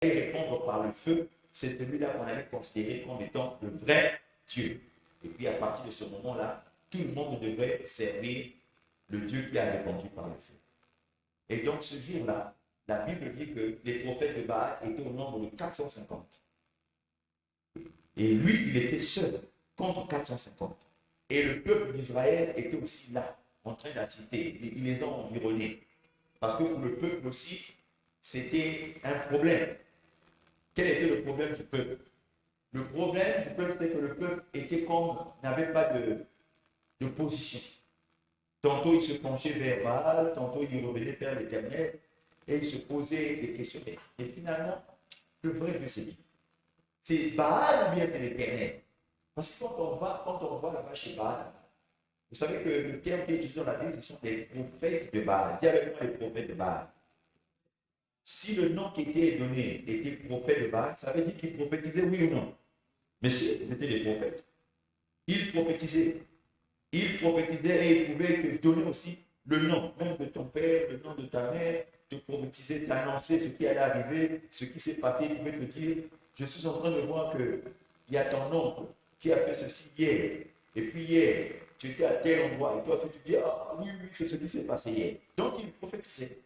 allait répondre par le feu, c'est celui-là qu'on allait considérer comme étant le vrai Dieu. Et puis à partir de ce moment-là, tout le monde devrait servir le Dieu qui a répondu par le feu. Et donc ce jour-là, la Bible dit que les prophètes de Baal étaient au nombre de 450. Et lui, il était seul contre 450. Et le peuple d'Israël était aussi là, en train d'assister. Ils les ont environnés. Parce que pour le peuple aussi, c'était un problème. Quel était le problème du peuple? Le problème du peuple, c'est que le peuple était comme, n'avait pas de position. Tantôt il se penchait vers Baal, tantôt il revenait vers l'Éternel, et il se posait des questions. Et finalement, le vrai Dieu, c'est qui? C'est Baal ou bien c'est l'Éternel? Parce que quand on va là-bas chez Baal, vous savez que le terme qui est utilisé dans la Bible, ce sont des prophètes de Baal. Dis avec moi les prophètes de Baal. Si le nom qui était donné était prophète de Baal, ça veut dire qu'il prophétisait oui ou non? Mais si, c'était des prophètes. Ils prophétisaient. Ils prophétisaient et ils pouvaient te donner aussi le nom, même de ton père, le nom de ta mère, te prophétiser, t'annoncer ce qui allait arriver, ce qui s'est passé. Ils pouvaient te dire, je suis en train de voir qu'il y a ton oncle qui a fait ceci hier. Et puis hier, tu étais à tel endroit. Et toi, tu dis, ah oui, oui, c'est ce qui s'est passé hier. Donc, ils prophétisaient.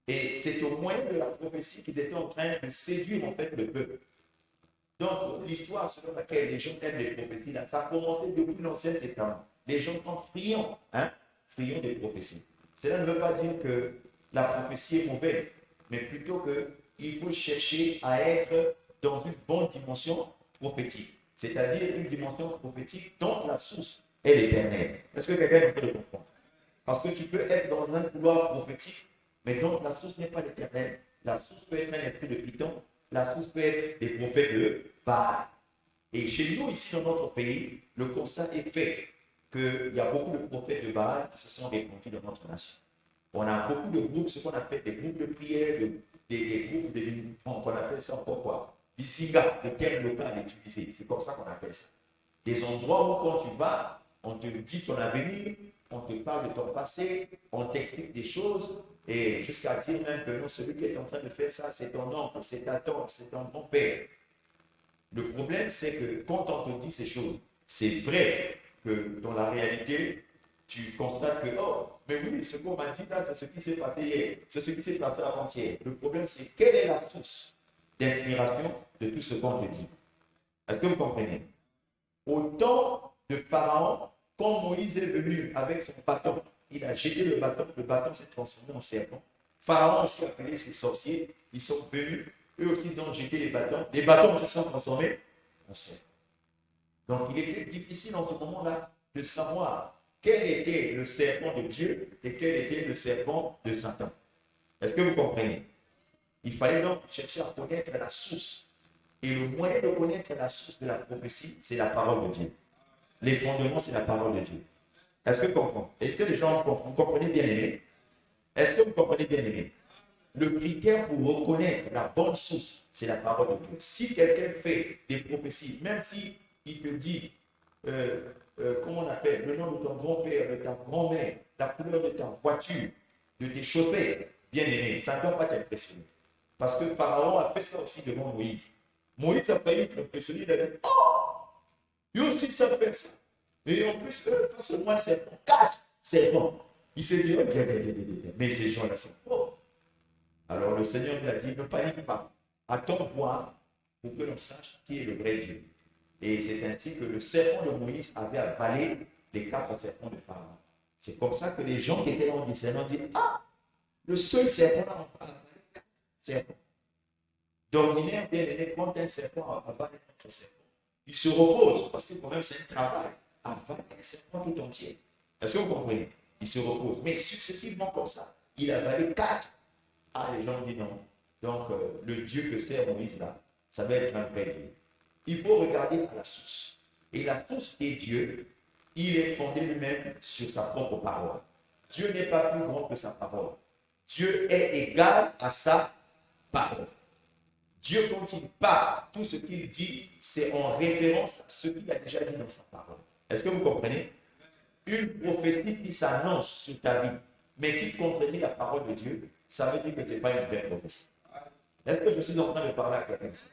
Et c'est au moyen de la prophétie qu'ils étaient en train de séduire en fait le peuple. Donc, l'histoire selon laquelle les gens aiment les prophéties, là, ça a commencé depuis l'Ancien Testament. Les gens sont friands, friands des prophéties. Cela ne veut pas dire que la prophétie est mauvaise, mais plutôt qu'il faut chercher à être dans une bonne dimension prophétique. C'est-à-dire une dimension prophétique dont la source est l'éternel. Est-ce que quelqu'un peut le comprendre? Parce que tu peux être dans un couloir prophétique, mais dont la source n'est pas l'éternel. La source peut être un esprit de Python, la source peut être des prophètes de Baal. Et chez nous, ici dans notre pays, le constat est fait qu'il y a beaucoup de prophètes de Baal qui se sont répandus dans notre nation. On a beaucoup de groupes, ce qu'on appelle des groupes de prière, des groupes qu'on appelle ça encore quoi? Bisinga, le terme local utilisé. C'est comme ça qu'on appelle ça. Des endroits où quand tu vas, on te dit ton avenir, on te parle de ton passé, on t'explique des choses, et jusqu'à dire même que non, celui qui est en train de faire ça, c'est ton oncle, c'est ta tante, c'est ton grand-père. Le problème, c'est que quand on te dit ces choses, c'est vrai que dans la réalité, tu constates que, oh, mais oui, ce qu'on m'a dit là, c'est ce qui s'est passé hier, c'est ce qui s'est passé avant-hier. Le problème, c'est quelle est la source d'inspiration de tout ce qu'on te dit. Est-ce que vous comprenez? Au temps de Pharaon, quand Moïse est venu avec son bâton, il a jeté le bâton s'est transformé en serpent. Pharaon aussi a appelé ses sorciers, ils sont venus, eux aussi ils ont jeté les bâtons se sont transformés en serpent. Donc il était difficile en ce moment-là de savoir quel était le serpent de Dieu et quel était le serpent de Satan. Est-ce que vous comprenez? Il fallait donc chercher à connaître la source. Et le moyen de connaître la source de la prophétie, c'est la parole de Dieu. Les fondements, c'est la parole de Dieu. Est-ce que vous comprenez? Est-ce que les gens, vous comprenez bien aimé? Est-ce que vous comprenez bien aimé? Le critère pour reconnaître la bonne source, c'est la parole de Dieu. Si quelqu'un fait des prophéties, même si il te dit, comment on appelle, le nom de ton grand-père, de ta grand-mère, la couleur de ta voiture, de tes chaussettes, bien aimé, ça ne doit pas t'impressionner. Parce que Pharaon a fait ça aussi devant Moïse. Moïse a failli être impressionné, il a dit, oh, lui aussi ça fait ça. Et en plus, pas seulement un serpent, 4 serpents. Il s'est dit, oh, bien, mais ces gens-là sont forts. Alors le Seigneur lui a dit, ne panique pas, attends voir pour que l'on sache qui est le vrai Dieu. Et c'est ainsi que le serpent de Moïse avait avalé les 4 serpents de Pharaon. C'est comme ça que les gens qui étaient là ont dit, ah, le seul serpent a avalé 4 serpents. D'ordinaire, bien aimé, quand un serpent avale un autre serpent, il se repose, parce que quand même c'est un travail, avale un serpent tout entier. Est-ce que vous comprenez? Il se repose. Mais successivement comme ça, il a avalé 4. Ah, les gens disent non. Donc, le Dieu que sert Moïse là, ça va être un vrai Dieu. Il faut regarder à la source. Et la source est Dieu, il est fondé lui-même sur sa propre parole. Dieu n'est pas plus grand que sa parole. Dieu est égal à sa parole. Dieu, quand il parle, tout ce qu'il dit, c'est en référence à ce qu'il a déjà dit dans sa parole. Est-ce que vous comprenez? Une prophétie qui s'annonce sur ta vie, mais qui contredit la parole de Dieu, ça veut dire que ce n'est pas une vraie prophétie. Est-ce que je suis en train de parler à quelqu'un ici?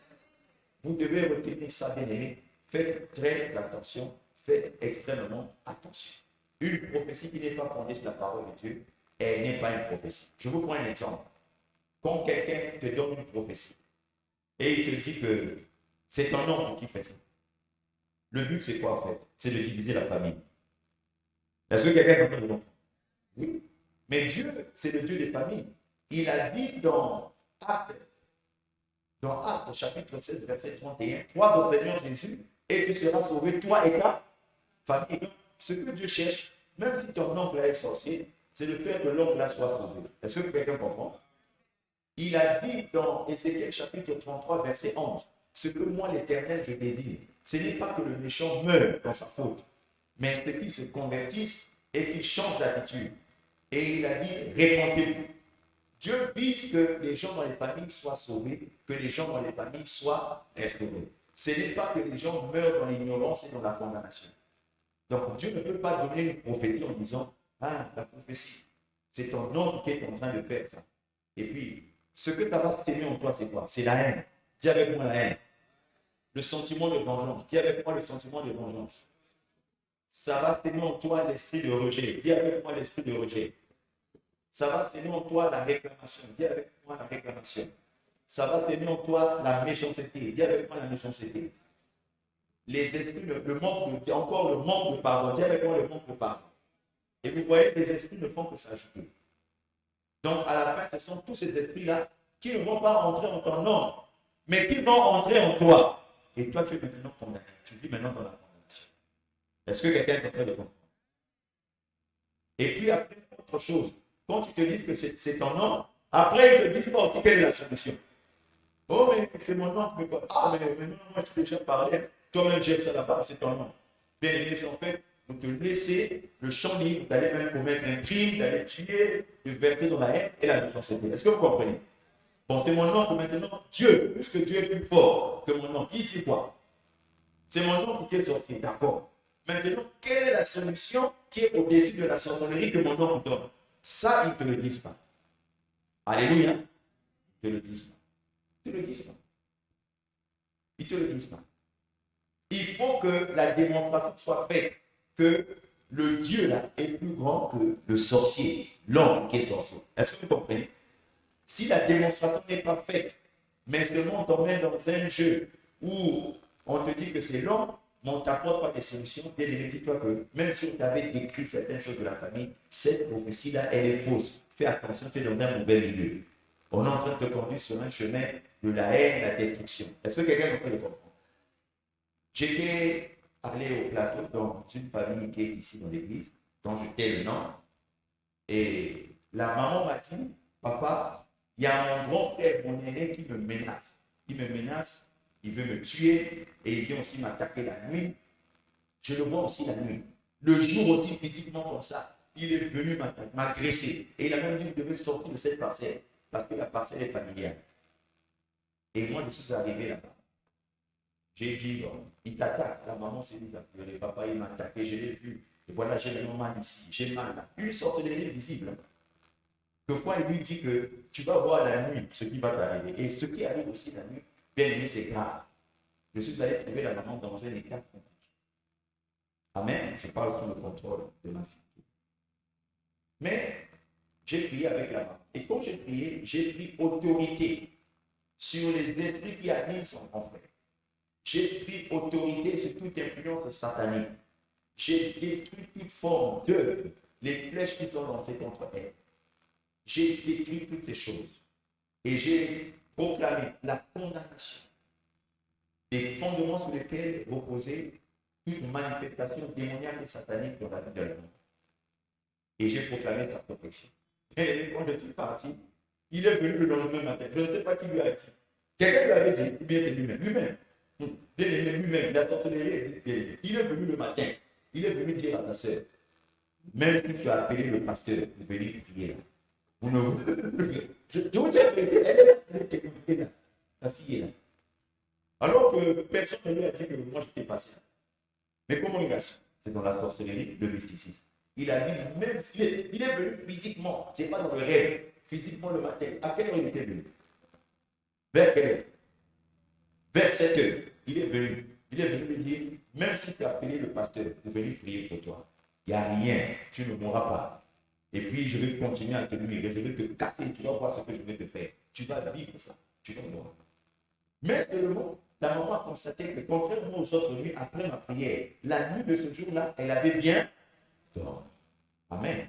Vous devez retenir ça, bien aimé. Faites très attention. Faites extrêmement attention. Une prophétie qui n'est pas fondée sur la parole de Dieu, elle n'est pas une prophétie. Je vous prends un exemple. Quand quelqu'un te donne une prophétie et il te dit que c'est ton oncle qui fait ça, le but c'est quoi en fait? C'est de diviser la famille. Est-ce que quelqu'un comprend le nom? Oui. Mais Dieu, c'est le Dieu des familles. Il a dit dans Actes chapitre 7, verset 31, crois au Seigneur Jésus et tu seras sauvé, toi et ta famille. Donc, ce que Dieu cherche, même si ton oncle est sorcier, c'est de faire que l'oncle soit sauvé. Est-ce que quelqu'un comprend? Il a dit dans Ézéchiel chapitre 33, verset 11, ce que moi l'Éternel je désire, ce n'est pas que le méchant meure dans sa faute, mais c'est qu'il se convertisse et qu'il change d'attitude. Et il a dit, répentez-vous. Dieu vise que les gens dans les familles soient sauvés, que les gens dans les familles soient restaurés. Ce n'est pas que les gens meurent dans l'ignorance et dans la condamnation. Donc Dieu ne peut pas donner une prophétie en disant, ah, la prophétie, c'est ton oncle qui est en train de faire ça. Et puis, ce que ça va s'aimer en toi, c'est quoi? C'est la haine. Dis avec moi la haine. Le sentiment de vengeance. Dis avec moi le sentiment de vengeance. Ça va s'aimer en toi l'esprit de rejet. Dis avec moi l'esprit de rejet. Ça va s'aimer en toi la réclamation. Dis avec moi la réclamation. Ça va s'aimer en toi la méchanceté. Dis avec moi la méchanceté. Les esprits, le manque de, encore le manque de pardon. Dis avec moi le manque de pardon. Et vous voyez, les esprits ne font que s'ajouter. Donc, à la fin, ce sont tous ces esprits-là qui ne vont pas entrer en ton nom, mais qui vont entrer en toi. Et toi, tu es maintenant condamné. Tu vis maintenant dans la condamnation. Est-ce que quelqu'un est en train de comprendre? Et puis après, autre chose. Quand tu te dis que c'est ton nom, après, ils ne te disent pas aussi quelle est la solution. Oh, mais c'est mon nom. Ah, mais non, moi, je t'ai déjà parlé. Toi-même, j'aime ça là-bas, c'est ton nom. Bien aimé, c'est en fait, vous te laissez le champ libre d'aller même commettre un crime, d'aller tuer, de verser dans la haine et la méchanceté. Est-ce que vous comprenez? Bon, c'est mon nom que maintenant, Dieu, puisque Dieu est plus fort que mon nom, il dit quoi? C'est mon nom qui est sorti, d'accord. Maintenant, quelle est la solution qui est au-dessus de la sorcellerie que mon nom vous donne? Ça, ils ne te le disent pas. Alléluia. Ils ne te le disent pas. Ils ne te le disent pas. Ils ne te le disent pas. Il faut que la démonstration soit faite que le Dieu là est plus grand que le sorcier, l'homme qui est sorcier. Est-ce que vous comprenez? Si la démonstration n'est pas faite, mais seulement on t'emmène dans un jeu où on te dit que c'est l'homme, mais on ne t'apporte pas des solutions, bien aimé, dis-toi que même si on t'avait décrit certaines choses de la famille, cette prophétie-là, elle est fausse. Fais attention, tu es dans un mauvais milieu. On est en train de te conduire sur un chemin de la haine, la destruction. Est-ce que quelqu'un peut le comprendre? J'étais allé au plateau dans une famille qui est ici dans l'église, dont je tais le nom. Et la maman m'a dit, papa, il y a mon grand frère, mon aîné, qui me menace. Il me menace, il veut me tuer et il vient aussi m'attaquer la nuit. Je le vois aussi la nuit. Le jour aussi, physiquement comme ça, il est venu m'agresser. Et il a même dit qu'il devait sortir de cette parcelle parce que la parcelle est familiale. Et moi, je suis arrivé là-bas. J'ai dit, bon, il t'attaque. La maman s'est mise à pleurer. Papa, il m'a attaqué, je l'ai vu. Et voilà, j'ai le mal ici, j'ai mal là. Une sorcellerie visible. Quelquefois, il lui dit que tu vas voir la nuit ce qui va t'arriver. Et ce qui arrive aussi la nuit, bien aimé, c'est grave. Je suis allé trouver la maman dans un état compliqué. Amen. Je parle sous le contrôle de ma fille. Mais j'ai prié avec la maman. Et quand j'ai prié, j'ai pris autorité sur les esprits qui animent son frère. J'ai pris autorité sur toute influence satanique. J'ai détruit toute forme d'œuvre, les flèches qui sont lancées contre elle. J'ai détruit toutes ces choses. Et j'ai proclamé la condamnation des fondements sur lesquels reposait toute manifestation démoniaque et satanique dans la vie de l'homme. Et j'ai proclamé sa protection. Et quand je suis parti, il est venu le lendemain matin. Je ne sais pas qui lui a dit. Quelqu'un lui avait dit, ou bien c'est lui-même. Lui-même. Lui-même, la sorcellerie existe. Il est venu le matin. Il est venu dire à sa sœur, même si tu as appelé le pasteur pour venir prier là. Vous ne... je vous dis la vérité, elle est là. La fille est là. Alors que personne ne lui a dit que moi j'étais passé là. Mais comment il a su? C'est dans la sorcellerie, le mysticisme. Il a dit, même s'il il est venu physiquement, c'est pas dans le rêve, physiquement le matin. À quelle heure il était venu? Vers quelle heure? Vers 7 heures. Il est venu. Il est venu me dire, même si tu as appelé le pasteur pour venir prier pour toi, il n'y a rien, tu ne mourras pas. Et puis, je vais continuer à te nuire, je vais te casser, tu vas voir ce que je vais te faire. Tu vas vivre ça, tu vas voir. Mais seulement, la maman a constaté que, contrairement aux autres nuits, après ma prière, la nuit de ce jour-là, elle avait bien dormi. Amen.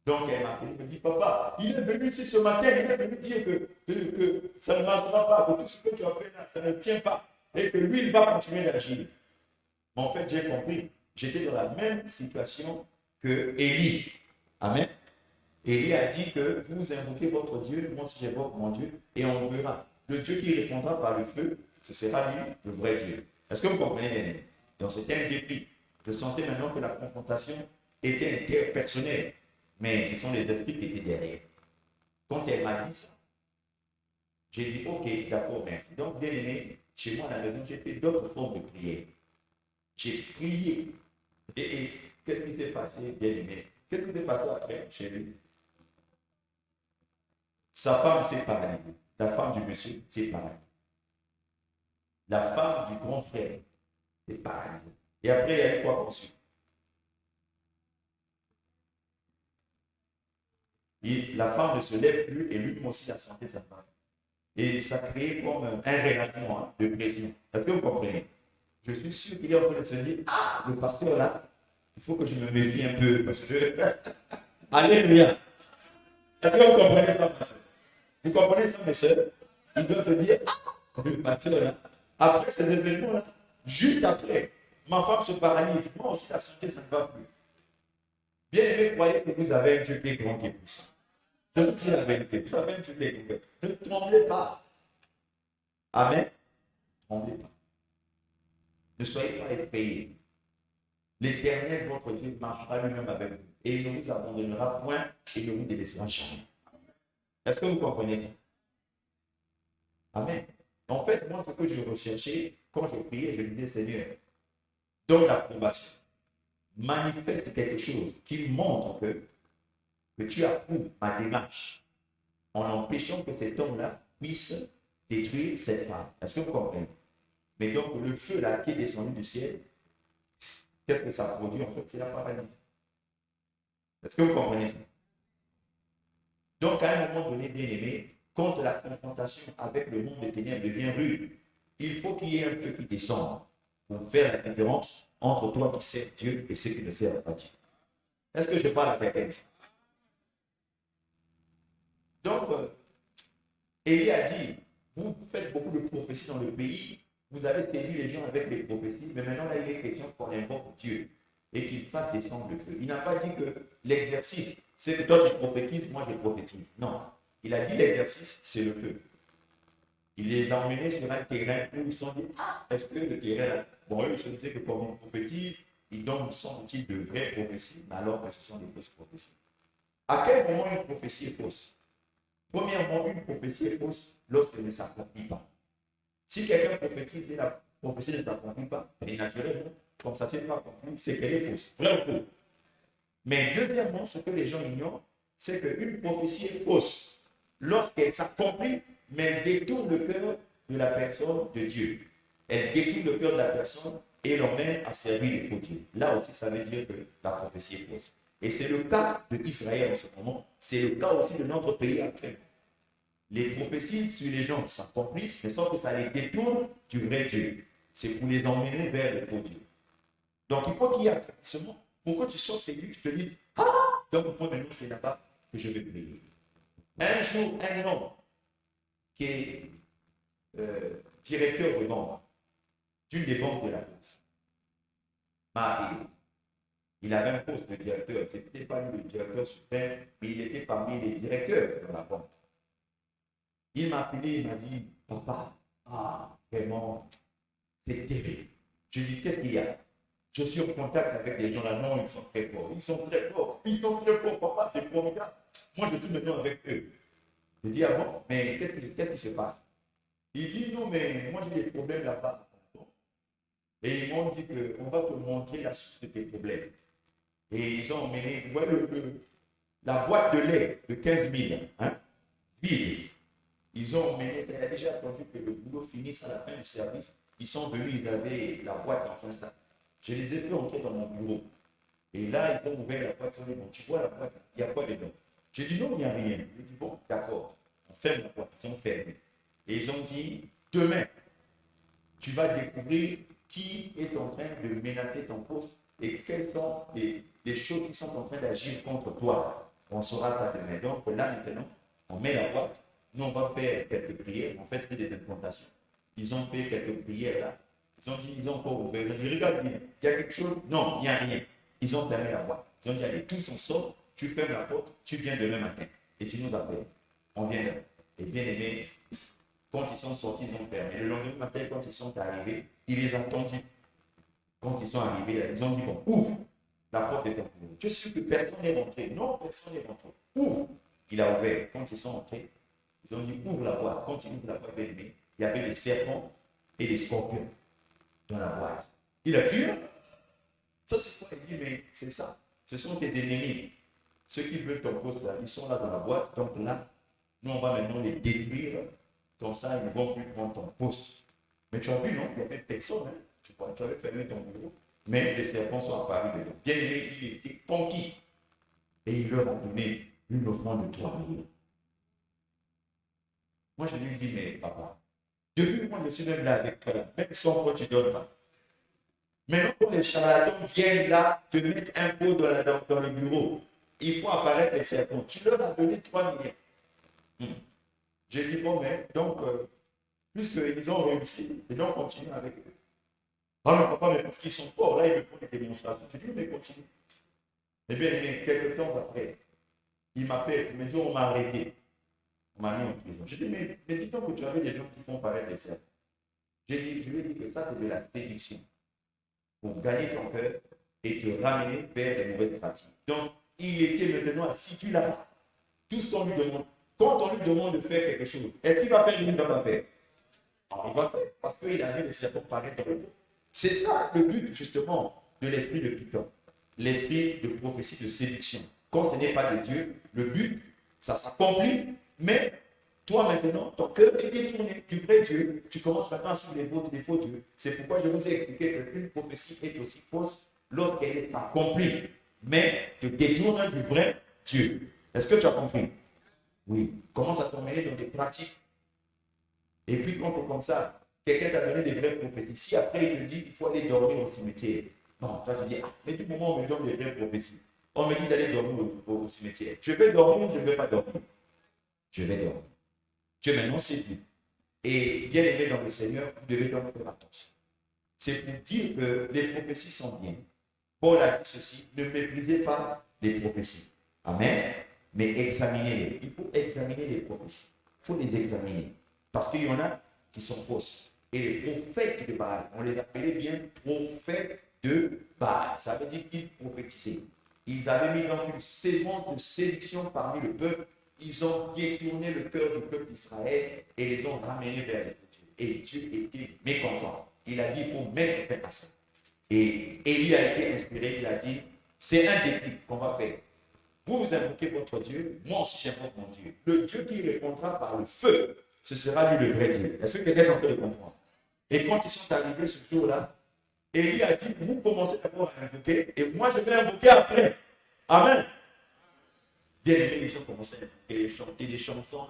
Donc, elle m'a appelé, elle me dit, papa, il est venu ici ce matin, il est venu dire que ça ne marchera pas, que tout ce que tu as fait là, ça ne tient pas, et que lui, il va continuer d'agir. Mais en fait, j'ai compris, j'étais dans la même situation que Élie. Amen. Élie a dit que vous invoquez votre Dieu, moi aussi j'invoque mon Dieu, et on verra. Le Dieu qui répondra par le feu, ce sera lui, le vrai Dieu. Est-ce que vous comprenez bien? Donc c'était un défi. Je sentais maintenant que la confrontation était interpersonnelle, mais ce sont les esprits qui étaient derrière. Quand elle m'a dit ça, j'ai dit ok, d'accord, merci. Donc, bien aimé, chez moi à la maison, j'ai fait d'autres formes de prière. J'ai prié. Et qu'est-ce qui s'est passé, bien aimé? Qu'est-ce qui s'est passé après chez lui? Sa femme s'est paralysée. La femme du monsieur s'est paralysée. La femme du grand frère s'est paralysée. Et après, il y a eu quoi ensuite? La femme ne se lève plus et lui aussi a senti sa femme. Et ça crée comme un relâchement de pression. Est-ce que vous comprenez? Je suis sûr qu'il est en train de se dire, ah, le pasteur là, il faut que je me méfie un peu parce que, alléluia. Est-ce que vous comprenez ça, pasteur? Vous comprenez ça, mes soeurs? Il doit se dire, ah, le pasteur là, après ces événements-là, juste après, ma femme se paralyse. Moi aussi, la santé, ça ne va plus. Bien aimé, croyez que vous avez un Dieu qui est grand, qui est puissant. Je vous dis la vérité. Vous avez un Dieu qui est grand. Ne tremblez pas. Amen. Ne tremblez pas. Ne soyez pas effrayés. L'Éternel, votre Dieu, marchera lui-même avec vous. Et il ne vous abandonnera point et ne vous délaissera jamais. Est-ce que vous comprenez ça? Amen. En fait, moi, ce que je recherchais, quand je priais, je disais, Seigneur, donne l'approbation. Manifeste quelque chose qui montre que tu approuves ma démarche en empêchant que cet homme-là puisse détruire cette femme. Est-ce que vous comprenez? Mais donc, le feu là qui est descendu du ciel, qu'est-ce que ça produit? En fait, c'est la paralysie. Est-ce que vous comprenez ça? Donc, à un moment donné, bien aimé, quand la confrontation avec le monde des ténèbres devient rude, il faut qu'il y ait un feu qui descende pour faire la différence entre toi qui sers Dieu et ceux qui ne servent pas Dieu. Est-ce que je parle à quelqu'un? Donc, Élie a dit, vous faites beaucoup de prophéties dans le pays, vous avez séduit les gens avec les prophéties, mais maintenant, là, il est question qu'on invoque Dieu et qu'il fasse descendre le feu. Il n'a pas dit que l'exercice, c'est que toi tu prophétises, moi je prophétise. Non. Il a dit l'exercice, c'est le feu. Il les a emmenés sur un terrain où ils se sont dit, ah, est-ce que le terrain là, bon, eux, ils se disaient que comme ils prophétisent, ils donnent son type de vraies prophéties, mais alors que ce sont des fausses prophéties. À quel moment une prophétie est fausse? Premièrement, une prophétie est fausse lorsqu'elle ne s'accomplit pas. Si quelqu'un prophétise et la prophétie ne s'accomplit pas, et naturellement, comme ça ne s'est pas accompli, c'est qu'elle est fausse. Vrai ou faux? Mais deuxièmement, ce que les gens ignorent, c'est qu'une prophétie est fausse lorsqu'elle s'accomplit, mais elle détourne le cœur de la personne de Dieu. Elle détourne le cœur de la personne et l'emmène à servir les faux dieux. Là aussi, ça veut dire que la prophétie est fausse. Et c'est le cas d'Israël en ce moment. C'est le cas aussi de notre pays actuel. Les prophéties sur les gens s'accomplissent, mais sauf que ça les détourne du vrai Dieu. C'est pour les emmener vers le faux Dieu. Donc, il faut qu'il y ait accomplissement pour que tu sois séduit, tu te dises, ah, donc moi maintenant c'est là-bas que je vais prier. Un jour, un homme qui est directeur de banque, d'une des banques de la place, m'a appelé. Il avait un poste de directeur, ce n'était pas lui le directeur suprême, mais il était parmi les directeurs de la banque. Il m'a appelé, il m'a dit, papa, ah, vraiment, c'est terrible. Je lui ai dit, qu'est-ce qu'il y a? Je suis en contact avec des gens là, non, ils sont très forts, ils sont très forts, ils sont très forts, papa, c'est formidable. Moi, je suis maintenant avec eux. Je dis, ah bon, mais qu'est-ce qui se passe? Il dit, non, mais moi, j'ai des problèmes là-bas. Et ils m'ont dit qu'on va te montrer la source de tes problèmes. Et ils ont emmené, vous voyez, la boîte de lait de 15 000, hein, vide. Ils ont mené, ça a déjà attendu que le boulot finisse à la fin du service. Ils sont venus, ils avaient la boîte dans un sac. Je les ai fait entrer dans mon bureau. Et là, ils ont ouvert la boîte. Ils ont dit, bon, tu vois la boîte, il y a quoi dedans? J'ai dit, non, il n'y a rien. J'ai dit, bon, d'accord, on ferme la boîte. Ils ont fermé. Et ils ont dit, demain, tu vas découvrir qui est en train de menacer ton poste et quelles sont les choses qui sont en train d'agir contre toi. On saura ça demain. Donc là, maintenant, on met la boîte. Nous, on va faire quelques prières. En fait, c'est des implantations. Ils ont fait quelques prières là. Ils ont dit, ils ont encore ouvert. Ils ont dit, regarde bien, il y a quelque chose? Non, il n'y a rien. Ils ont fermé la boîte. Ils ont dit, allez, tous on sort, tu fermes la porte, tu viens demain matin. Et tu nous appelles. On vient là. Et bien aimé, quand ils sont sortis, ils ont fermé. Le lendemain matin, quand ils sont arrivés, il les a entendus. Quand ils sont arrivés, là, ils ont dit, bon, ouvre la porte de ton bureau. Je suis sûr que personne n'est rentré. Non, personne n'est rentré. Ouvre. Il a ouvert. Quand ils sont entrés, ils ont dit, ouvre la boîte. Quand ils ouvrent la boîte, il y avait des serpents et des scorpions dans la boîte. Il a crié. Ça, c'est quoi? Il dit, mais c'est ça. Ce sont tes ennemis. Ceux qui veulent ton poste, là, ils sont là dans la boîte. Donc là, nous, on va maintenant les détruire. Comme ça, ils ne vont plus prendre ton poste. Mais tu as vu, non? Il n'y avait personne. Hein? Tu avais fermé ton bureau. Mais les serpents sont apparus dedans. Bien aimé, il était conquis. Et il leur a donné une offrande de 3 millions. Moi, je lui ai dit, mais papa, depuis moi, je suis même là avec toi. Même sans quoi tu ne donnes pas. Maintenant, quand les charlatans viennent là te mettre un pot dans le bureau, il faut apparaître les serpents. Tu leur as donné 3 millions. J'ai dit, bon, mais donc, puisqu'ils ont réussi, et donc continue avec eux. Ah non, papa, mais parce qu'ils sont forts, là, ils me font des démonstrations. J'ai dit, mais continue. Eh bien, quelques temps après, il m'appelle, il me dit, on m'a arrêté. On m'a mis en prison. J'ai dit, mais dis donc que tu avais des gens qui font paraître les serpents. Je lui ai dit que ça, c'est de la séduction. Pour gagner ton cœur et te ramener vers les mauvaises pratiques. Donc, il était maintenant assis là. Tout ce qu'on lui demande. Quand on lui demande de faire quelque chose, est-ce qu'il va faire ou il ne va pas faire? Alors, il va faire parce qu'il a vu les serpents paraître dans le dos. C'est ça le but justement de l'esprit de Python. L'esprit de prophétie, de séduction. Quand ce n'est pas de Dieu, le but, ça s'accomplit, mais toi maintenant, ton cœur est détourné du vrai Dieu. Tu commences maintenant à suivre les faux dieux. C'est pourquoi je vous ai expliqué qu'une prophétie est aussi fausse lorsqu'elle est accomplie, mais te détourne du vrai Dieu. Est-ce que tu as compris? Oui. Commence à t'emmener dans des pratiques. Et puis quand c'est comme ça, quelqu'un t'a donné des vraies prophéties. Si après il te dit qu'il faut aller dormir au cimetière. Non, toi tu dis, mais du moment où on me donne des vraies prophéties, on me dit d'aller dormir au cimetière. Je vais dormir ou je ne vais pas dormir? Je vais dormir. Dieu maintenant séduit. Et bien aimé dans le Seigneur, vous devez donc faire attention. C'est pour dire que les prophéties sont bien. Paul a dit ceci, ne méprisez pas les prophéties. Amen. Mais examinez-les. Il faut examiner les prophéties. Il faut les examiner. Parce qu'il y en a qui sont fausses. Et les prophètes de Baal, on les appelait bien prophètes de Baal. Ça veut dire qu'ils prophétisaient. Ils avaient mis donc une séquence de sélection parmi le peuple. Ils ont détourné le cœur du peuple d'Israël et les ont ramenés vers les Dieu. Et Dieu était mécontent. Il a dit, il faut mettre fin à ça. Et Élie a été inspiré, il a dit, c'est un défi qu'on va faire. Vous invoquez votre Dieu, moi aussi j'invoque mon Dieu. Le Dieu qui répondra par le feu, ce sera lui le vrai Dieu. Est-ce que quelqu'un est en train de comprendre? Et quand ils sont arrivés ce jour-là, Élie a dit, vous commencez d'abord à invoquer, et moi je vais invoquer après. Amen. Bien aimés, ils ont commencé à invoquer, chanter des chansons,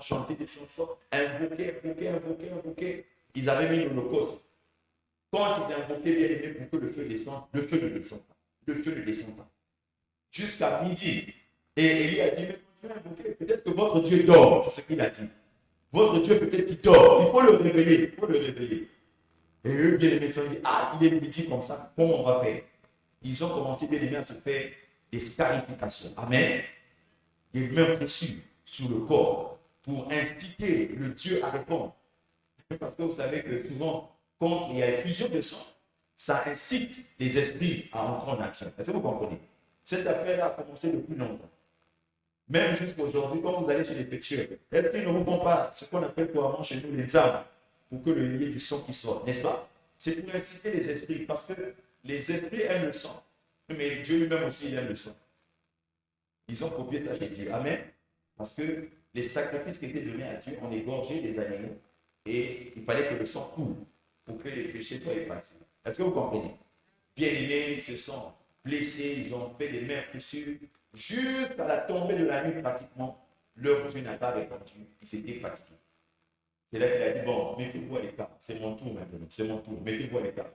invoquer. Ils avaient mis l'Holocauste. Quand ils invoquaient, bien aimés, pour que le feu descende, le feu ne descend pas. Le feu ne descend pas. Jusqu'à midi. Et Élie a dit, mais quand tu vas invoquer, peut-être que votre Dieu dort. C'est ce qu'il a dit. Votre Dieu peut-être qu'il dort. Il faut le réveiller. Et eux, bien aimés, ils ont dit, il est midi comme ça, comment on va faire? Ils ont commencé, bien aimés, à se faire des scarifications. Amen. Des meurtrissures sur le corps pour inciter le Dieu à répondre. Parce que vous savez que souvent, quand il y a une fusion de sang, ça incite les esprits à entrer en action. Est-ce que vous comprenez? Cette affaire-là a commencé depuis longtemps. Même jusqu'à aujourd'hui, quand vous allez chez les pécheurs, est-ce qu'ils ne vous font pas ce qu'on appelle couramment chez nous les armes pour que le y ait du sang qui sort, n'est-ce pas? C'est pour inciter les esprits, parce que les esprits aiment le sang, mais Dieu lui-même aussi il aime le sang. Ils ont copié ça chez Dieu. Amen. Parce que les sacrifices qui étaient donnés à Dieu, on égorgeait les animaux et il fallait que le sang coule pour que les péchés soient effacés. Est-ce que vous comprenez? Bien-aimés, ils se sont blessés, ils ont fait des meurtrissures jusqu'à la tombée de la nuit pratiquement. Leur Dieu n'a pas répondu, ils s'étaient fatigués. C'est là qu'il a dit, bon, mettez-vous à l'écart, c'est mon tour maintenant, c'est mon tour, mettez-vous à l'écart.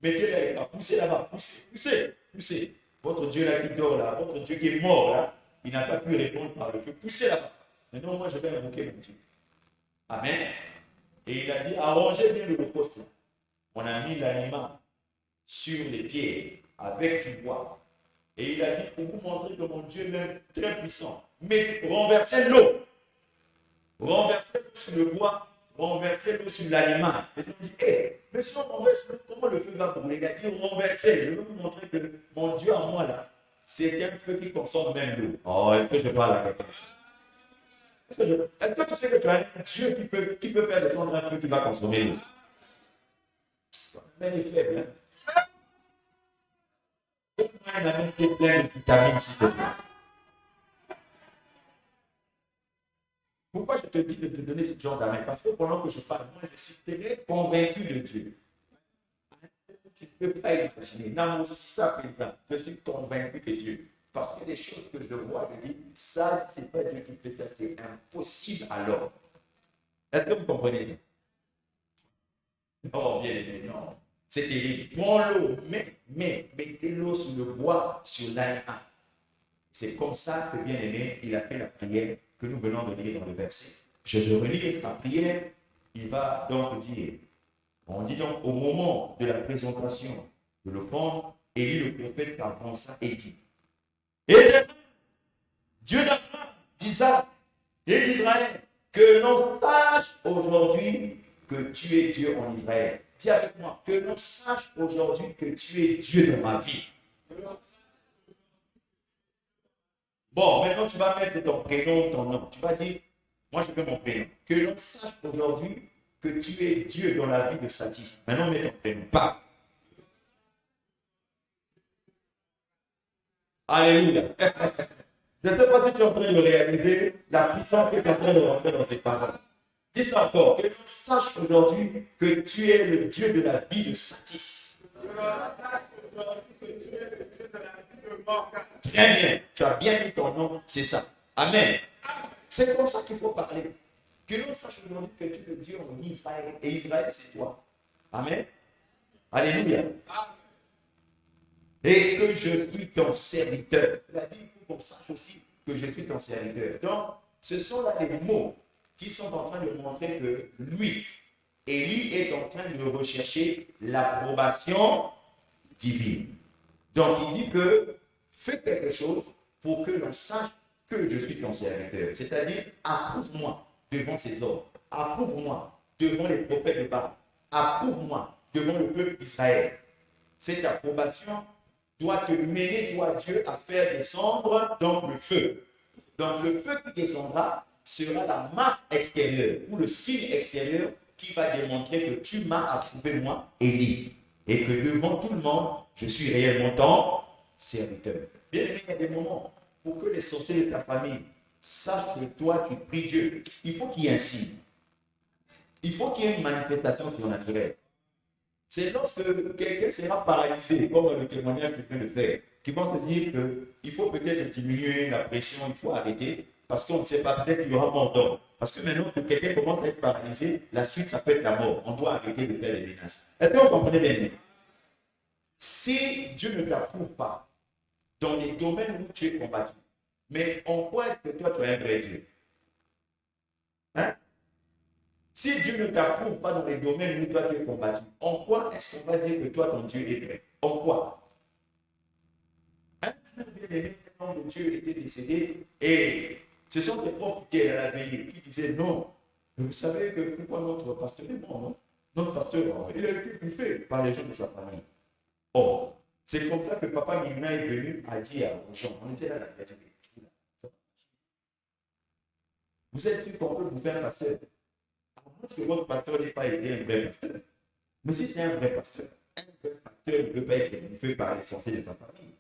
Mettez-le à l'écart, poussez là-bas, poussez, poussez, poussez. Votre Dieu là qui dort là, votre Dieu qui est mort là, il n'a pas pu répondre par le feu, poussez là-bas. Maintenant, moi, je vais invoquer mon Dieu. Amen. Et il a dit, arrangez bien le poste. On a mis l'animal sur les pieds avec du bois. Et il a dit, pour vous montrer que mon Dieu est même très puissant, mais renversez l'eau. Renversez l'eau sur le bois, renversez l'eau sur l'animal. Et je me dis, hé, mais si on renverse l'eau, comment le feu va brûler? Il a dit, renversez. Je veux vous montrer que mon Dieu à moi là, c'est un feu qui consomme même l'eau. Oh, est-ce que je parle à quelqu'un? Est-ce que tu sais que tu as un Dieu qui peut faire descendre un feu qui va consommer l'eau? Mais il est faible, hein? Donne-moi un ami qui est plein de vitamines, s'il te plaît. Pourquoi je te dis de te donner ce genre d'amen? Parce que pendant que je parle, moi, je suis très convaincu de Dieu. Tu ne peux pas imaginer. Dans mon ça présent, je suis convaincu de Dieu. Parce que les choses que je vois, je dis, ça, ce n'est pas Dieu qui fait ça, c'est impossible alors. Est-ce que vous comprenez? Oh, bien aimé, non. C'est terrible. Prends l'eau, mettez l'eau sur le bois, sur l'animal. C'est comme ça que, bien aimé, il a fait la prière que nous venons de lire dans le verset. Je vais relire sa prière. Il va donc dire, on dit donc au moment de la présentation de l'offrande, Élie le prophète s'avança et dit, Éternel, Dieu d'Abraham, d'Isaac et d'Israël, que l'on sache aujourd'hui que tu es Dieu en Israël. Dis avec moi, que l'on sache aujourd'hui que tu es Dieu dans ma vie. Bon, maintenant tu vas mettre ton prénom, ton nom. Tu vas dire, moi je mets mon prénom. Que l'on sache aujourd'hui que tu es Dieu dans la vie de Satis. Maintenant mets ton prénom. Pas. Alléluia. Je ne sais pas si tu es en train de réaliser la puissance que tu es en train de rentrer dans ces paroles. Dis ça encore. Que l'on sache aujourd'hui que tu es le Dieu de la vie de Satis. Très bien. Tu as bien mis ton nom. C'est ça. Amen. C'est comme ça qu'il faut parler. Que l'on sache aujourd'hui que tu es Dieu en Israël. Et Israël, c'est toi. Amen. Alléluia. Et que je suis ton serviteur. Il a dit, il faut qu'on sache aussi que je suis ton serviteur. Donc, ce sont là les mots qui sont en train de montrer que lui, Élie, est en train de rechercher l'approbation divine. Donc, il dit que fais quelque chose pour que l'on sache que je suis ton serviteur. C'est-à-dire, approuve-moi devant ces ordres. Approuve-moi devant les prophètes de Baal. Approuve-moi devant le peuple d'Israël. Cette approbation doit te mener, toi, Dieu, à faire descendre donc le feu. Donc, le feu qui descendra sera la marque extérieure ou le signe extérieur qui va démontrer que tu m'as approuvé, moi, Élie. Et que devant tout le monde, je suis réellement ton serviteur. Bien aimé, il y a des moments pour que les sorciers de ta famille sachent que toi, tu pries Dieu. Il faut qu'il y ait un signe. Il faut qu'il y ait une manifestation surnaturelle. C'est lorsque quelqu'un sera paralysé, comme dans le témoignage que je viens de faire, qui vont se dire qu'il faut peut-être diminuer la pression, il faut arrêter, parce qu'on ne sait pas, peut-être qu'il y aura mort d'homme. Parce que maintenant que quelqu'un commence à être paralysé, la suite, ça peut être la mort. On doit arrêter de faire les menaces. Est-ce que vous comprenez bien? Si Dieu ne t'approuve pas dans les domaines où tu es combattu, mais en quoi est-ce que toi, tu es un vrai Dieu? Hein? Si Dieu ne t'approuve pas dans les domaines où toi tu es combattu, en quoi est-ce qu'on va dire que toi ton Dieu est vrai? En quoi? Un bien aimé, un homme de Dieu était décédé et ce sont des profs qui à la veille qui disaient non. Vous savez que pourquoi notre pasteur est mort, non? Notre pasteur, il a été bouffé par les gens de sa famille. Or, c'est comme ça que Papa Mina est venu à dire aux gens, on était là la fête. Vous êtes sûr qu'on peut bouffer un pasteur? Parce que votre pasteur n'est pas été un vrai pasteur. Mais si c'est un vrai pasteur ne peut pas être bouffé par les sorciers de sa famille.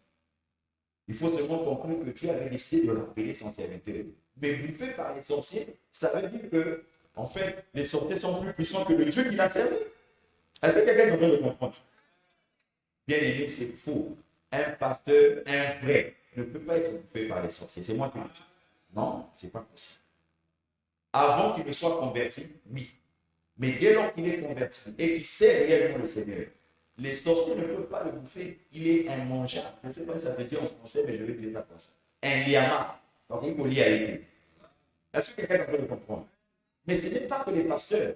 Il faut seulement comprendre que Dieu avait décidé de rappeler son serviteur. Mais bouffé par les sorciers, ça veut dire que, en fait, les sorciers sont plus puissants que le Dieu qui l'a servi. Est-ce que quelqu'un est en train de comprendre? Bien aimé, c'est faux. Un pasteur, un vrai, ne peut pas être bouffé par les sorciers. C'est moi qui le dis. Non, ce n'est pas possible. Avant qu'il ne soit converti, oui. Mais dès lors qu'il est converti et qu'il sait réellement le Seigneur, les sorciers ne peuvent pas le bouffer. Il est immangeable. Je ne sais pas si ça veut dire en français, mais je vais dire ça comme ça. Un liama. Donc il faut lire avec lui. Est-ce que quelqu'un peut le comprendre? Mais ce n'est pas que les pasteurs.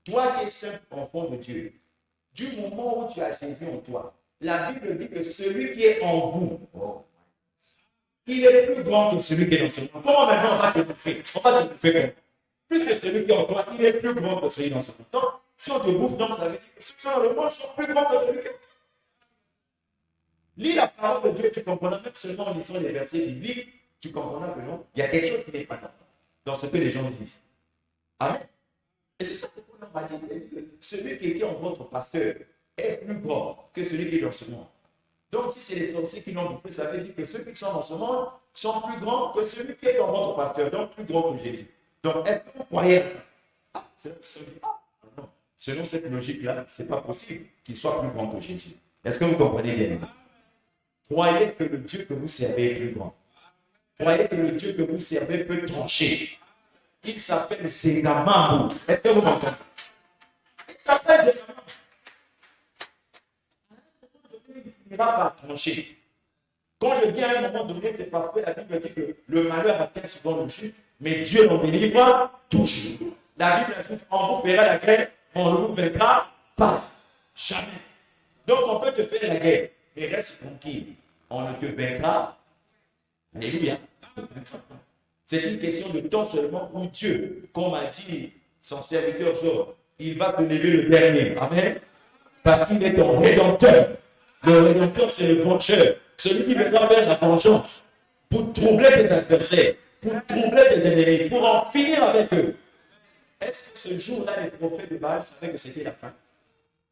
Toi qui es simple enfant de Dieu, du moment où tu as Jésus en toi, la Bible dit que celui qui est en vous, il est plus grand que celui qui est dans ce monde. Comment maintenant on va te bouffer? On va te bouffer comme? Puisque celui qui est en toi, il est plus grand que celui dans ce monde. Donc, si on te bouffe, donc ça veut dire que ceux qui sont dans le monde sont plus grands que celui qui est en toi. Lis la parole de Dieu, tu comprendras, même seulement en lisant les versets bibliques, tu comprendras que non, il y a quelque chose qui n'est pas normal dans ce que les gens disent. Amen. Et c'est ça que qu'on va dire, que celui qui était en votre pasteur est plus grand que celui qui est dans ce monde. Donc, si c'est les sorciers qui l'ont bouffé, ça veut dire que ceux qui sont dans ce monde sont plus grands que celui qui est dans votre pasteur, donc plus grand que Jésus. Donc, est-ce que vous croyez à ça? Ah, non. Selon cette logique-là, ce n'est pas possible qu'il soit plus grand que Jésus. Est-ce que vous comprenez bien? Croyez que le Dieu que vous servez est plus grand. Croyez que le Dieu que vous servez peut trancher. Il s'appelle Ségamamou. Est-ce que vous m'entendez? Il s'appelle Ségamamou. Il finira par trancher. Quand je dis à un moment donné, c'est parce que la Bible dit que le malheur atteint souvent le juste, mais Dieu l'en délivre toujours. La Bible ajoute, on vous fera la guerre, on ne vous vaincra pas. Jamais. Donc on peut te faire la guerre, mais reste tranquille. On ne te vaincra. Alléluia. C'est une question de temps seulement où Dieu, comme a dit son serviteur Job, il va se lever le dernier. Amen. Parce qu'il est ton rédempteur. Le rédempteur, c'est le vengeur. Celui qui viendra faire la vengeance pour troubler tes adversaires, pour troubler tes ennemis, pour en finir avec eux. Est-ce que ce jour-là, les prophètes de Baal savaient que c'était la fin?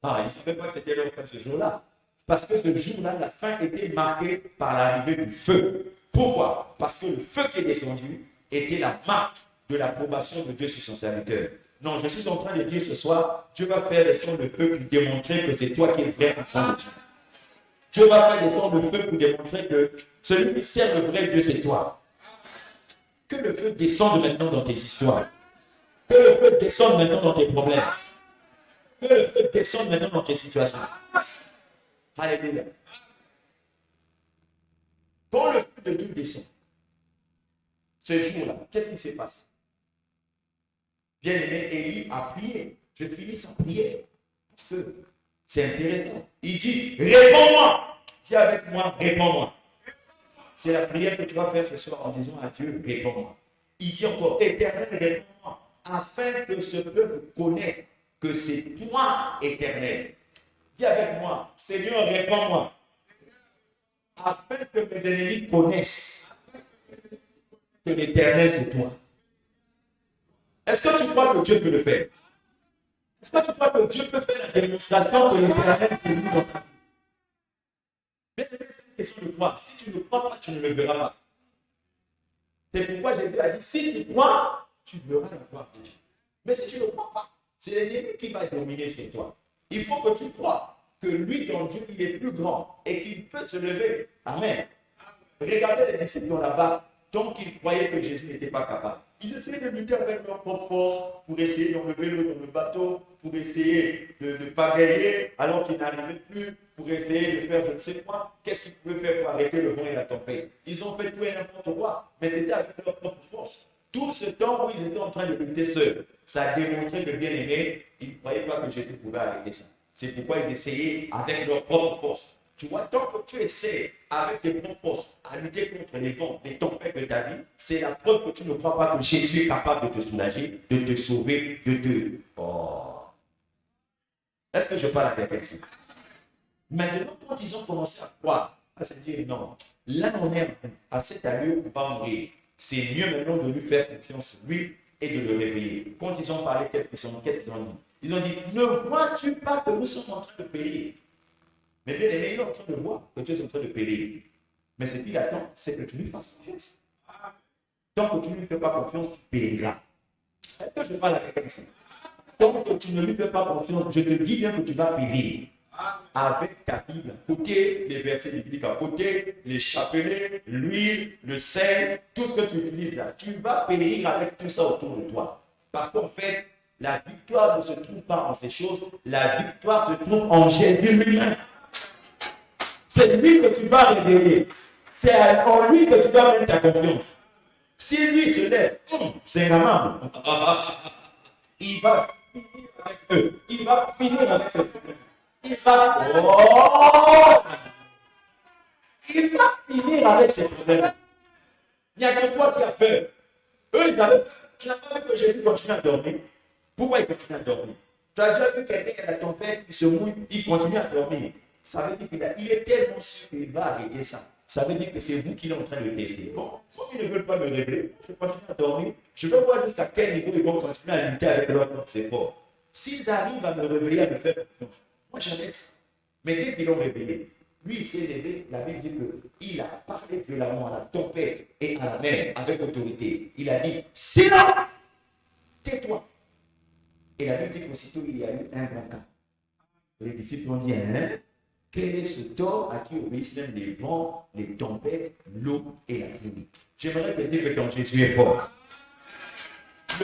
Ah, ils ne savaient pas que c'était leur fin ce jour-là. Parce que ce jour-là, la fin était marquée par l'arrivée du feu. Pourquoi? Parce que le feu qui est descendu était la marque de l'approbation de Dieu sur son serviteur. Non, je suis en train de dire ce soir, Dieu va faire des sons de feu pour démontrer que c'est toi qui es vrai enfant de Dieu. Dieu va faire des sons de feu pour démontrer que celui qui sert le vrai Dieu, c'est toi. Que le feu descende maintenant dans tes histoires. Que le feu descende maintenant dans tes problèmes. Que le feu descende maintenant dans tes situations. Alléluia. Quand le feu de Dieu descend, ce jour-là, qu'est-ce qui s'est passé? Bien aimé, Élie a prié. Je finis sa prière. Parce que c'est intéressant. Il dit, réponds-moi. Dis avec moi, réponds-moi. C'est la prière que tu vas faire ce soir en disant à Dieu, réponds-moi. Il dit encore, Éternel, réponds-moi. Afin que ce peuple connaisse que c'est toi, Éternel. Dis avec moi, Seigneur, réponds-moi. Afin que mes ennemis connaissent que l'Éternel, c'est toi. Est-ce que tu crois que Dieu peut le faire? Est-ce que tu crois que Dieu peut faire la démonstration que l'Éternel, c'est lui dans ta vie? Bien aimé, c'est une question de croire. Si tu ne crois pas, tu ne le verras pas. C'est pourquoi Jésus a dit, si tu crois, tu verras la gloire de Dieu. Mais si tu ne crois pas, c'est l'ennemi qui va dominer sur toi. Il faut que tu crois que lui, ton Dieu, il est plus grand et qu'il peut se lever. Amen. Regardez les disciples là-bas, donc ils croyaient que Jésus n'était pas capable. Ils essayaient de lutter avec leur propre force pour essayer d'enlever l'eau dans le bateau, pour essayer de pagayer alors qu'ils n'arrivaient plus, pour essayer de faire je ne sais quoi. Qu'est-ce qu'ils pouvaient faire pour arrêter le vent et la tempête? Ils ont fait tout et n'importe quoi, mais c'était avec leur propre force. Tout ce temps où ils étaient en train de lutter seuls, ça a démontré que bien aimé, ils ne croyaient pas que Jésus pouvait arrêter ça. C'est pourquoi ils essayaient avec leur propre force. Tu vois, tant que tu essaies avec tes propres forces à lutter contre les vents, les tempêtes de ta vie, c'est la preuve que tu ne crois pas que Jésus est capable de te soulager, de te sauver, de te... Oh. Est-ce que je parle à quelqu'un ici? Maintenant, quand ils ont commencé à croire, à se dire non, là on est à cette allure, on va mourir. C'est mieux maintenant de lui faire confiance, lui, et de le réveiller. Quand ils ont parlé, qu'est-ce qu'ils ont dit? Ils ont dit, ne vois-tu pas que nous sommes en train de périr? Mais bien aimé, il est en train de voir que tu es en train de périr. Mais ce qu'il attend, c'est que tu lui fasses confiance. Tant que tu ne lui fais pas confiance, tu périras. Est-ce que je parle à quelqu'un ici? Tant que tu ne lui fais pas confiance, je te dis bien que tu vas périr. Avec ta Bible, côté les versets bibliques, à côté les chapelets, l'huile, le sel, tout ce que tu utilises là, tu vas périr avec tout ça autour de toi. Parce qu'en fait, la victoire ne se trouve pas en ces choses, la victoire se trouve en Jésus lui-même. C'est lui que tu vas révéler. C'est en lui que tu dois mettre ta confiance. Si lui se lève, c'est un il va finir avec eux. Il va finir avec ces problèmes. Il va finir avec ces problèmes. Il n'y a que toi qui as peur. Eux, ils avaient peur. Tu n'as pas vu que Jésus continue à dormir. Pourquoi il continue à dormir? Tu as déjà vu quelqu'un qui a la tempête, il se mouille, il continue à dormir. Ça veut dire qu'il est tellement sûr qu'il va arrêter ça. Ça veut dire que c'est vous qui êtes en train de tester. Bon, comme ils ne veulent pas me révéler, je continue à dormir. Je veux voir jusqu'à quel niveau ils vont continuer à lutter avec l'autre. C'est fort. S'ils arrivent à me réveiller, à me faire confiance, moi j'arrête ça. Mais dès qu'ils l'ont réveillé, lui il s'est levé, la Bible dit qu'il a parlé violemment à la tempête et à la mer avec autorité. Il a dit, silence, tais-toi. Et la Bible dit qu'aussitôt il y a eu un grand cas. Les disciples ont dit, hein? Quel est ce tort à qui obéissent même les vents, les tempêtes, l'eau et la pluie? J'aimerais te dire que ton Jésus est fort.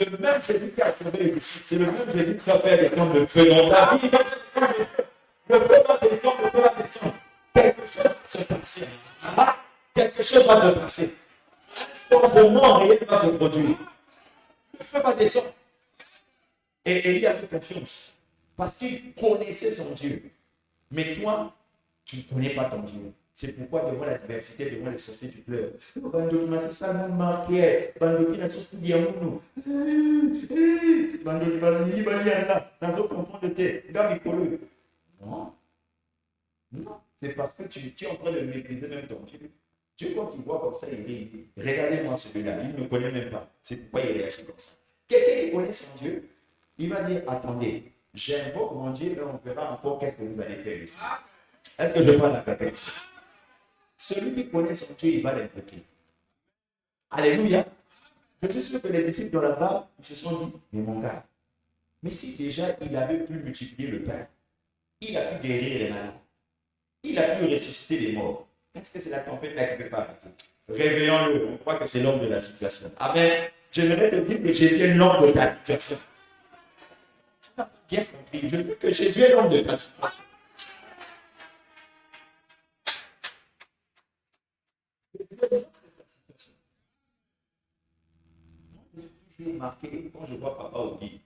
Le même Jésus qui a sauvé les disciples, c'est le même Jésus qui va faire descendre le feu dans ta vie. Le feu va descendre, le feu va descendre. Quelque chose va se passer. Quelque chose va se passer. Un changement réel va se produire. Le feu va descendre. Et Élie avait confiance. Parce qu'il connaissait son Dieu. Mais toi, tu ne connais pas ton Dieu. C'est pourquoi devant l'adversité, devant les sorciers, tu pleures. C'est ça nous marquait. Bandoki, la sauce qui dit à nous. Bandoki, dans d'autres comprends de tes gars Nicolas. Non. Non. C'est parce que tu es en train de mépriser même ton Dieu. Dieu, quand il voit comme ça, il dit, regardez-moi celui-là, il ne me connaît même pas. C'est pourquoi il réagit comme ça. Quelqu'un qui connaît son Dieu, il va dire, attendez, j'invoque mon Dieu et on verra encore qu'est-ce que vous allez faire ici. Est-ce que je parle à quelqu'un? Celui qui connaît son Dieu, il va l'invoquer. Alléluia. Je suis sûr que les disciples dans là-bas, ils se sont dit, mais mon gars, mais si déjà il avait pu multiplier le pain, il a pu guérir les malades, il a pu ressusciter les morts, est-ce que c'est la tempête là qui ne peut pas arrêter? Réveillons-le, on croit que c'est l'homme de la situation. Amen. J'aimerais te dire que Jésus est l'homme de ta situation. Tu n'as pas bien compris. Je dis que Jésus est l'homme de ta situation. Je suis marqué quand je vois papa au lit.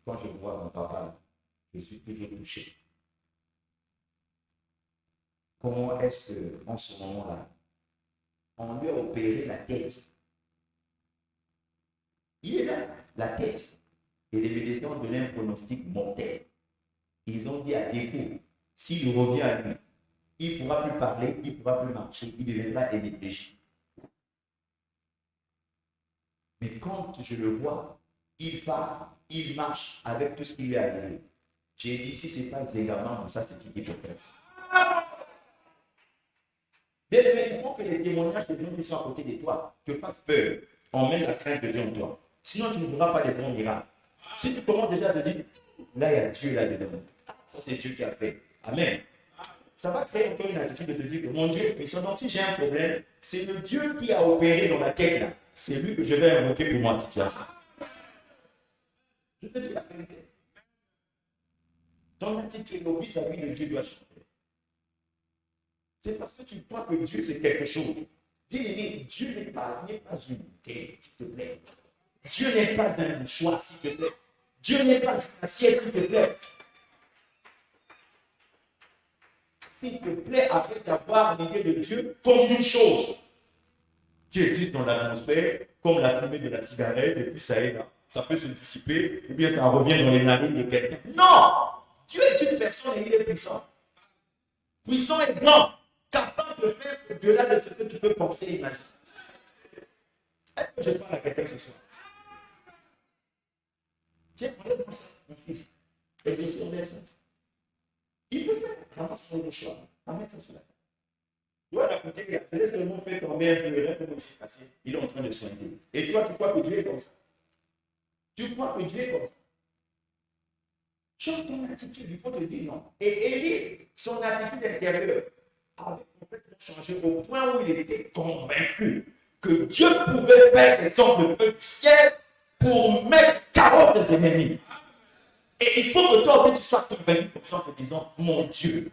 Quand je vois mon papa, je suis toujours touché. Comment est-ce qu'en ce moment-là, on lui a opéré la tête? Il est là, la tête. Et les médecins ont donné un pronostic mortel. Ils ont dit à défaut, s'il revient à lui, il ne pourra plus parler, il ne pourra plus marcher, il deviendra hémiplégique. Mais quand je le vois, il part, il marche avec tout ce qui lui est arrivé. J'ai dit, si ce n'est pas Zégaman, ça c'est qui peut faire ça. Bien aimé, il faut que les témoignages de gens qui sont à côté de toi te fassent peur. Emmène la crainte de Dieu en toi. Sinon, tu ne verras pas les bons miracles. Si tu commences déjà à te dire, là, il y a Dieu là-dedans. Ça, c'est Dieu qui a fait. Amen. Ça va créer encore une attitude de te dire que mon Dieu est puissant. Donc, si j'ai un problème, c'est le Dieu qui a opéré dans ma tête là. C'est lui que je vais invoquer pour ma situation. Je te dis la vérité. Ton attitude vis-à-vis de Dieu doit changer. C'est parce que tu crois que Dieu c'est quelque chose. Bien aimé, Dieu n'est pas une tête, s'il te plaît. Dieu n'est pas un choix, s'il te plaît. Dieu n'est pas une assiette, s'il te plaît. S'il te plaît, arrête d'avoir l'idée de Dieu comme une chose qui existe dans l'atmosphère, comme la fumée de la cigarette, et puis ça est là. Ça peut se dissiper, ou bien ça revient dans les narines de quelqu'un. Non! Dieu est une personne et il est puissant. Puissant et grand, capable de faire au-delà de ce que tu peux penser et imaginer. Est-ce que je parle à quelqu'un ce soir? Tiens, enlève-moi ça, mon fils. Et je suis enlève ça. Il peut faire. Ramasse mon choix. Amène ça sur la table. pas à côté, il a seulement fait tomber un peu, regarde comment il s'est passé. Il est en train de soigner. Et toi, tu crois que Dieu est comme ça? Tu crois que Dieu est comme ça? Change ton attitude, il faut te dire non. Et Élie, son attitude intérieure avait complètement changé au point où il était convaincu que Dieu pouvait faire des sortes de feu du ciel pour mettre KO ses ennemis. Et il faut que toi aussi tu sois convaincu comme ça en te disant, mon Dieu,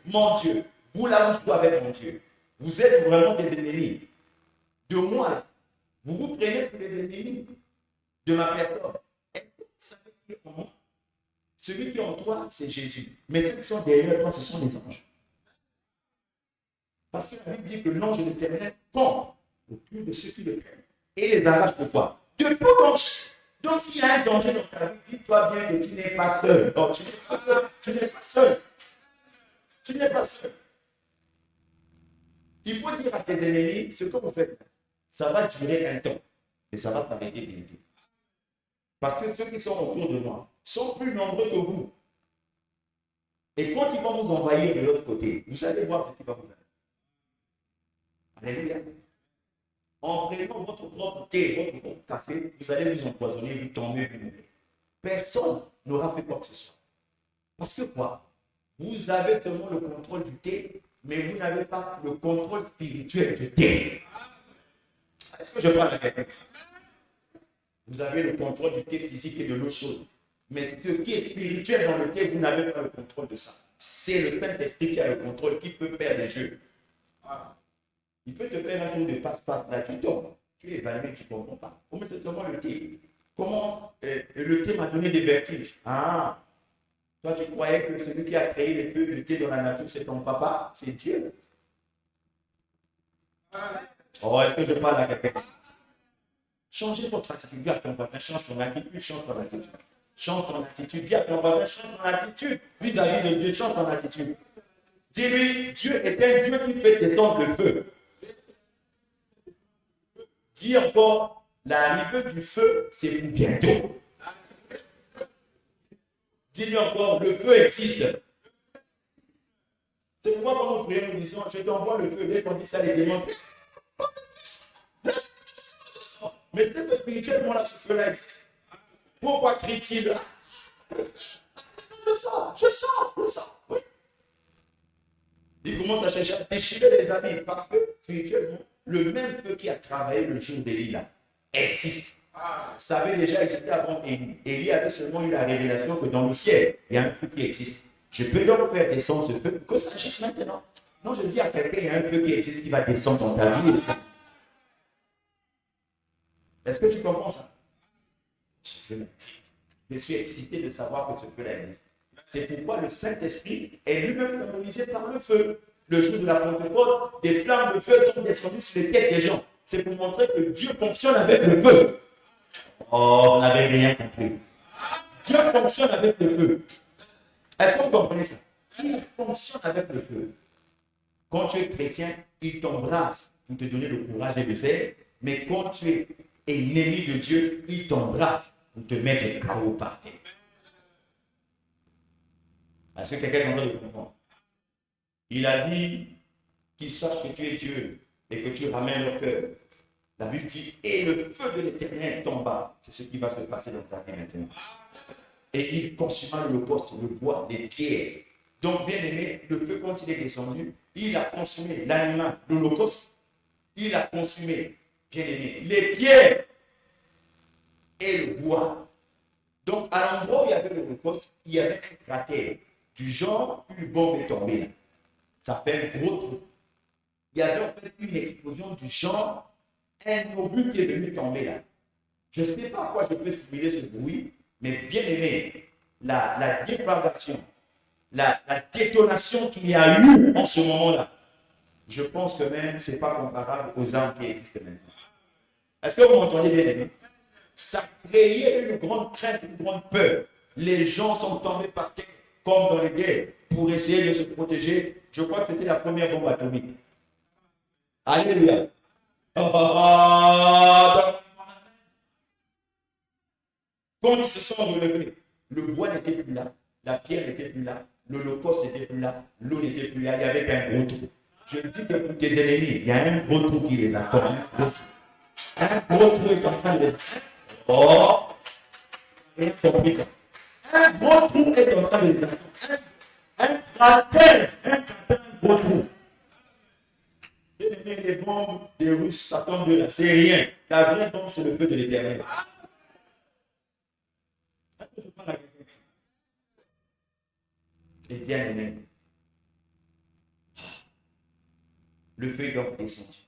vous là où je dois avec mon Dieu, vous êtes vraiment des ennemis. De moi, vous vous prenez pour les ennemis de ma personne. Est-ce que vous savez qui est en moi? Celui qui est en toi, c'est Jésus. Mais ceux qui sont derrière toi, ce sont les anges. Parce que la Bible dit que l'ange de l'Éternel tombe autour de ceux qui le craignent. Et les arrache de quoi? De tout danger. Donc s'il y a un danger dans ta vie, dis-toi bien que tu n'es pas seul. Non, tu n'es pas seul. Tu n'es pas seul. Tu n'es pas seul. Il faut dire à tes ennemis, ce que vous faites, ça va durer un temps. Et ça va s'arrêter bientôt. Parce que ceux qui sont autour de moi sont plus nombreux que vous. Et quand ils vont vous envahir de l'autre côté, vous allez voir ce qui va vous arriver. Alléluia. En prenant votre propre thé, votre propre café, vous allez vous empoisonner, vous tomber, vous mourir. Personne n'aura fait quoi que ce soit. Parce que quoi? Vous avez seulement le contrôle du thé, mais vous n'avez pas le contrôle spirituel du thé. Est-ce que je parle à quelqu'un? Vous avez le contrôle du thé physique et de l'eau chaude. Mais ce qui est spirituel dans le thé, vous n'avez pas le contrôle de ça. C'est le Saint-Esprit qui a le contrôle, qui peut faire des jeux. Il peut te faire un tour de passe-passe. Là, tu tombes. Tu es évalué, tu ne comprends pas. Comment c'est seulement le thé? Comment le thé m'a donné des vertiges? Ah, toi, tu croyais que celui qui a créé les feux de thé dans la nature, c'est ton papa? C'est Dieu. Oh, est-ce que je parle à quelqu'un? Changez votre attitude. Dis à ton voisin, change ton attitude, change ton attitude. Change ton attitude. Dis à ton voisin, change ton attitude. Vis-à-vis de Dieu, change ton attitude. Dis-lui, Dieu est un Dieu qui fait descendre le feu. Dis encore, l'arrivée du feu, c'est pour bientôt. Dis-lui encore, le feu existe. C'est pourquoi quand nous prions, nous disons, je t'envoie le feu. Dès qu'on dit ça, les démons. Mais c'est que spirituellement, là, ce feu-là existe. Pourquoi crie-t-il? Je sors. Oui. Il commence à chercher à déchirer les amis parce que spirituellement, le même feu qui a travaillé le jour d'Élie là existe. Ça avait déjà existé avant Élie. Élie avait seulement eu la révélation que dans le ciel, il y a un feu qui existe. Je peux donc faire descendre ce feu, que ça agisse maintenant. Non, je dis à quelqu'un, il y a un feu qui existe qui va descendre dans ta vie. Est-ce que tu comprends ça? Ce feu existe. Je suis excité de savoir que ce feu existe. C'est pourquoi le Saint-Esprit est lui-même symbolisé par le feu. Le jour de la Pentecôte, des flammes de feu sont descendues sur les têtes des gens. C'est pour montrer que Dieu fonctionne avec le feu. Oh, vous n'avez rien compris. Dieu fonctionne avec le feu. Est-ce que vous comprenez ça? Il fonctionne avec le feu. Quand tu es chrétien, il t'embrasse pour te donner le courage et le zèle. Mais quand tu es ennemi de Dieu, il t'embrasse pour te mettre KO par terre. Est-ce que quelqu'un est en train de comprendre? Il a dit qu'ils sachent que tu es Dieu et que tu ramènes leur cœur. La Bible dit, et le feu de l'Éternel tomba. C'est ce qui va se passer dans ta vie maintenant. Et il consuma l'holocauste, le bois, les pierres. Donc, bien aimé, le feu, quand il est descendu, il a consumé l'animal, l'holocauste. Il a consumé, bien aimé, les pierres et le bois. Donc, à l'endroit où il y avait l'holocauste, il y avait un cratère. Du genre, une bombe est tombée là. Ça fait un gros trou. Il y avait en fait une explosion du genre, un obus qui est venu tomber là. Je ne sais pas à quoi je peux simuler ce bruit, mais bien aimé, la déflagration, la détonation qu'il y a eu en ce moment-là, je pense que même ce n'est pas comparable aux armes qui existent maintenant. Est-ce que vous m'entendez bien aimé? Ça créait une grande crainte, une grande peur. Les gens sont tombés par terre, comme dans les guerres, pour essayer de se protéger. Je crois que c'était la première bombe atomique. Alléluia. Quand ils se sont relevés, le bois n'était plus là, la pierre n'était plus là, l'holocauste n'était plus là, l'eau n'était plus là, il y avait qu'un gros trou. Je dis que pour tes ennemis, il y a un gros trou qui les attend. Un gros trou est en train de les... Oh, un gros trou est en train de les attendre. Un cratère, un gros trou. Les bombes des Russes, ça tombe de là, c'est rien. La vraie bombe, c'est le feu de l'Éternel. Et bien aimé, le feu est donc descendu.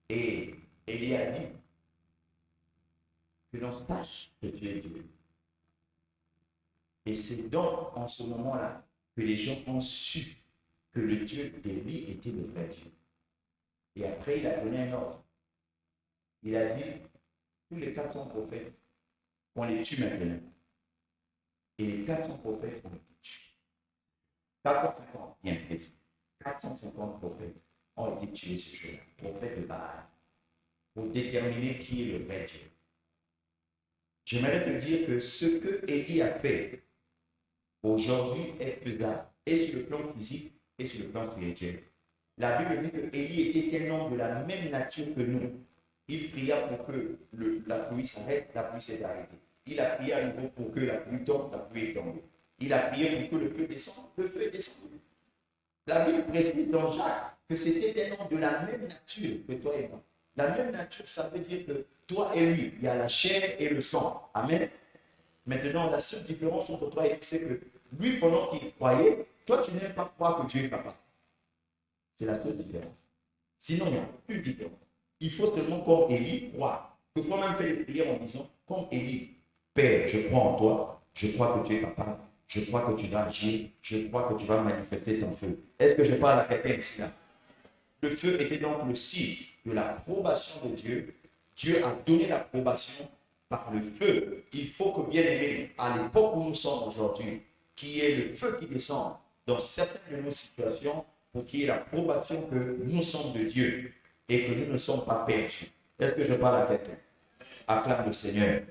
Et Élie a dit que l'on sache que tu es Dieu. Et c'est donc en ce moment-là que les gens ont su que le Dieu d'Élie était le vrai Dieu. Et après, il a donné un ordre. Il a dit, tous les 400 prophètes, on les tue maintenant. Et les 400 prophètes ont été tués. 450, bien précis. 450 prophètes ont été tués ce jour-là. Prophètes de Baal. Pour déterminer qui est le vrai Dieu. J'aimerais te dire que ce que Élie a fait aujourd'hui est faisable, et sur le plan physique et sur le plan spirituel. La Bible dit que Élie était un homme de la même nature que nous. Il pria pour que la pluie s'arrête, la pluie s'est arrêtée. Il a prié à nouveau pour que la pluie tombe, la pluie est tombée. Il a prié pour que le feu descende, le feu est descendu. La Bible précise dans Jacques que c'était un homme de la même nature que toi et moi. La même nature, ça veut dire que toi et lui, il y a la chair et le sang. Amen. Maintenant, la seule différence entre toi et lui, c'est que lui, pendant qu'il croyait, toi, tu n'aimes pas croire que Dieu est capable. C'est la seule différence. Sinon, il n'y a plus de différence. Il faut seulement, comme Élie, croire. Il faut même faire les prières en disant, comme Élie, Père, je crois en toi, je crois que tu es capable, je crois que tu vas agir, je crois que tu vas manifester ton feu. Est-ce que je parle à quelqu'un ici là? Le feu était donc le signe de l'approbation de Dieu. Dieu a donné l'approbation par le feu. Il faut que, bien aimé, à l'époque où nous sommes aujourd'hui, qu'il y ait le feu qui descend dans certaines de nos situations pour qu'il y ait l'approbation que nous sommes de Dieu et que nous ne sommes pas perdus. Est-ce que je parle à quelqu'un? Acclame le Seigneur.